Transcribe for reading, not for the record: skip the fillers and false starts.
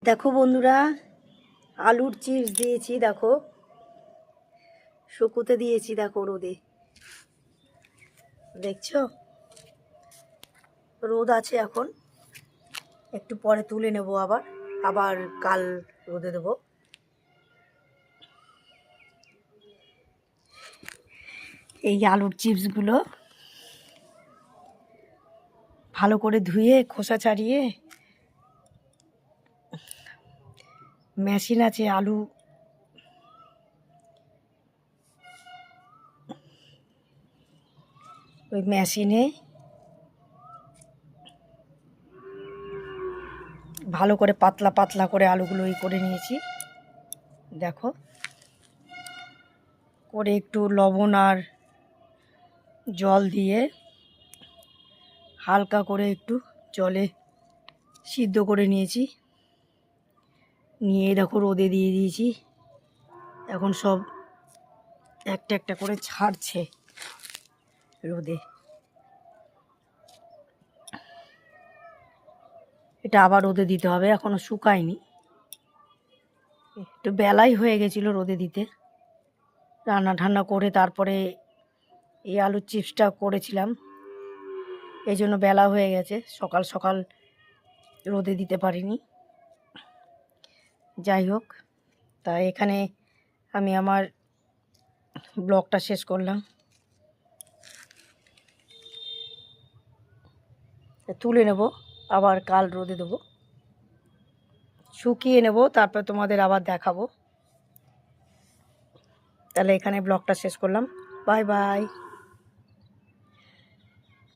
দেখো বন্ধুরা, আলুর চিপস দিয়েছি। দেখো শুকোতে দিয়েছি, দেখো রোদে। দেখছো রোদ আছে এখন, একটু পরে তুলে নেব, আবার আবার কাল রোদে দেবো। এই আলুর চিপসগুলো ভালো করে ধুয়ে খোসা ছাড়িয়ে, মেশিন আছে আলু ওই মেশিনে ভালো করে পাতলা পাতলা করে আলুগুলো করে নিয়েছি। দেখো করে একটু লবণ আর জল দিয়ে হালকা করে একটু জলে সিদ্ধ করে নিয়েছি। নিয়ে দেখো রোদে দিয়ে দিয়েছি। এখন সব একটা একটা করে ছাড়ছে রোদে। এটা আবার রোদে দিতে হবে, এখনো শুকায়নি। একটু বেলাই হয়ে গেছিলো রোদে দিতে। রান্না ঠান্না করে তারপরে এই আলুর চিপসটা করেছিলাম, এই জন্য বেলা হয়ে গেছে। সকাল সকাল রোদে দিতে পারিনি। যাই হোক, তাই এখানে আমি আমার ব্লগটা শেষ করলাম। তুলে নেব, আবার কাল রোদে দেবো, শুকিয়ে নেব, তারপর তোমাদের আবার দেখাবো। তাহলে এখানে ব্লগটা শেষ করলাম। Bye bye.